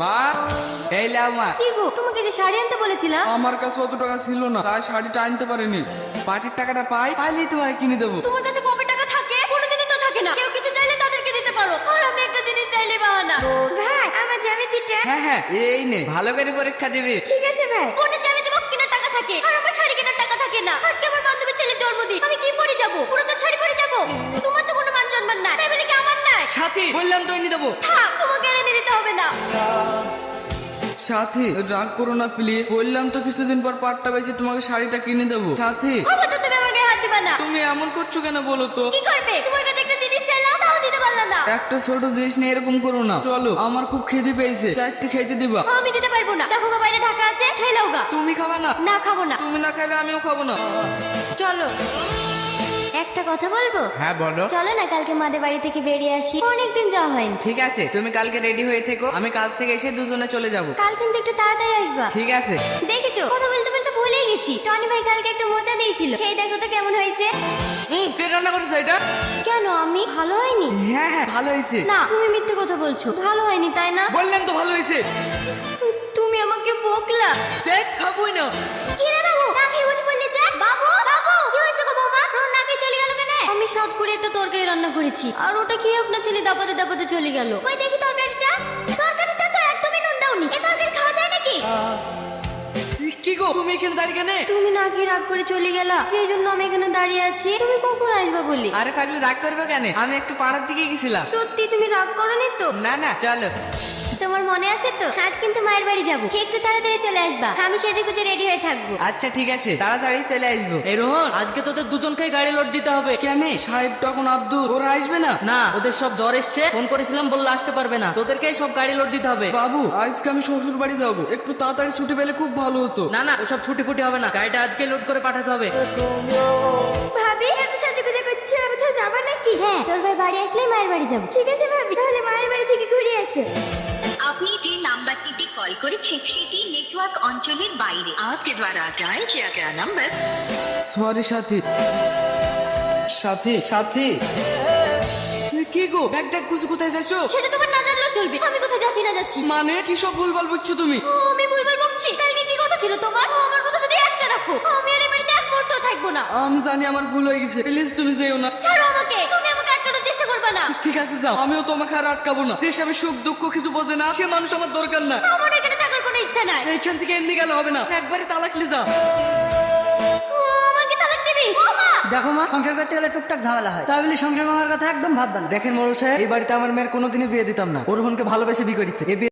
মা, এই লাও মা। কি গো, তোমাকে যে শাড়ি আনতে বলেছিলাম। আমার কাছে অত টাকা ছিল না, তাই শাড়িটা আনতে পারিনি। পার্টির টাকাটা পাইলেই তোমায় কিনে দেবো। তোমার কাছে কবে টাকা থাকে? কোনোদিনই তো থাকে না। কেউ কিছু চাইলে তাদেরকে দিতে পারো, আর আমি একটা জিনিস চাইলে বাহানা। ভাই, আমার জ্যামিতিটা। হ্যাঁ হ্যাঁ, এই নে, ভালো করে পরীক্ষা দিবি। ঠিক আছে ভাই। বোনের জ্যামিতি বক্স কেনার টাকা থাকে, আর আমার শাড়ি কেনার টাকা থাকে না। আজকে আমার বান্ধবীর ছেলের জন্মদিন, আমি কি পরে যাবো? পুরাতন শাড়ি পরে যাবো? তোমার তো কোনো মান সম্মান নাই, তাই বলে কি আমার নাই? সাথী, বললাম তো এনে দেবো। থাক, তোমাকে এনে দিতে হবে না। সাথী, রাগ করো না প্লিজ। বললাম তো কিছুদিন পর পাটটা বেশি তোমাকে শাড়িটা কিনে দেবো। সাথী, খবরদার তুমি আমার গায়ে হাত দিবা না। তুমি এমন করছো কেন বলো তো? কি করবে? তোমার কাছে একটা জিনিস চাইলাম, তাও দিতে পারলা না। একটা ছোট জিনিস নিয়ে এরকম করো না। চলো, আমার খুব খিদে পেয়েছে, চারটে খেতে দিবা। আমি দিতে পারবো না। দেখো গো, বাইরে ঢাকা আছে, খেলাও গা। তুমি খাবা না? না, খাবো না। তুমি না খাইলে আমিও খাবো না। চলো, একটা কথা বলবো? হ্যাঁ বলো। চলো না, কালকে মাদের বাড়ি থেকে বেরিয়ে আসি, অনেকদিন যাওয়া হয়নি। ঠিক আছে, তুমি কালকে রেডি হয়ে থেকো, আমি কাজ থেকে এসে দুজনে চলে যাব। কাল কিন্তু একটু তাড়াতাড়ি আসবা। ঠিক আছে। দেখেছো, কথা বলতে বলতে ভুলেই গেছি, টনি ভাই কালকে একটা মোচা দিয়েছিল, খেয়ে দেখো তো কেমন হয়েছে। কে রান্না করেছো এটা? কেন, আমি ভালো হয়নি? হ্যাঁ হ্যাঁ, ভালো হয়েছে। না, তুমি মিথ্যে কথা বলছো, ভালো হয়নি তাই না? বললাম তো ভালো হয়েছে। তুমি আমাকে বকলা। দেখ, খাবোই না। কি রে বাবু, নাকি উঠে পড়লে যে? বাবু, বাবু, কি হয়েছে গো বৌমা? রোন নাকি চলে গেল কেন? আমি সাত করে একটা তরকারি রান্না করেছি, আর ওটা খেয়ে আপনার ছেলে দাপাতে দাপাতে চলে গেল। ওই দেখি তরকারিটা। তরকারিটা তো একদমই নুন দাওনি। এই তরকারি খাওয়া যায় নাকি? কি গো, তুমি এখানে দাঁড়িয়ে কেন? তুমি নাকি রাগ করে চলে গেলা, সেই জন্য আমি এখানে দাঁড়িয়ে আছি। তুমি কখন আসবা বলি? আরে পাগলি, রাগ করবে কেন? আমি একটু পাড়ার দিকে গেছিলাম। সত্যি তুমি রাগ করনি তো? না না, চলো। তোমার মনে আছে তো, আজ কিন্তু মায়ের বাড়ি যাবো, একটু তাড়াতাড়ি চলে আসবা, আমি সেজে গুজে রেডি হয়ে থাকবো। আচ্ছা ঠিক আছে, তাড়াতাড়ি চলে আসবো। এই রোহন, আজকে তোদের দুজনকে গাড়ি লোড দিতে হবে। কেন? সাহেব তখন আব্দুল ওরা আসবে না? না, ওদের সব জ্বর এসছে, ফোন করেছিলাম, বললে আসতে পারবে না। তোদেরকেই সব গাড়ি লোড দিতে হবে। বাবু, আজকে আমি শ্বশুর বাড়ি যাবো, একটু তাড়াতাড়ি ছুটি পেলে খুব ভালো হতো। না না, ওসব ছুটি ফুটি হবে না, গাড়িটা আজকে লোড করে পাঠাতে হবে। ভাবি, এত সাজে গুজে করছো, কোথাও যাবা নাকি? হ্যাঁ, তোর ভাই বাড়ি আসলে মায়ের বাড়ি যাবো। ঠিক আছে ভাবি, তাহলে মায়ের বাড়ি থেকে ঘুরে আসো। আপনি যে নাম্বারটিতে কল করেছেন সেটি নেটওয়ার্ক অঞ্চলের বাইরে। आपके द्वारा डायल किया गया नंबर। সরি সাথী। সাথী, সাথী। কি গো, ব্যাগ ট্যাগ কুচু কোথায় যাচ্ছ? সেটা তোমার না জানলেও চলবে, আমি কোথায় যাচ্ছি না যাচ্ছি। মানে কি সব ভুলভাল বুঝছো তুমি? ও, আমি ভুলভাল বকছি? কালকে কি কথা ছিল তোমার? ও, আমার কথা যদি একটা রাখো, আমি আর এই বাড়িতে এক মুহূর্ত থাকবো না। আমি জানি আমার ভুল হয়ে গেছে, প্লিজ তুমি যেও না। ছাড়ো আমাকে, তুমি আমাকে আটকানোর চেষ্টা করবে না। ঠিক আছে যাও, আমিও তোমাকে আর আটকাবো না। যে স্বামী সুখ দুঃখ কিছু বোঝে না, সে মানুষ আমার দরকার না। আমার এখানে থাকার কোনো ইচ্ছা নাই। এইখান থেকে এমনি গেলে হবে না, একবারে তালাক লি যাও। ও, আমাকে তালাক দিবি? ও মা! দেখো মা, সংসার করতে গেলে টুকটাক ঝামেলা হয়, তাই বলে সংসার ভাঙার কথা একদম ভাববেন। দেখেন মোড়ল সাহেব, এই বাড়িতে আমার মেয়ের কোনোদিনই বিয়ে দিতাম না। ওর বোনকে ভালোবেসে বিয়ে করেছে।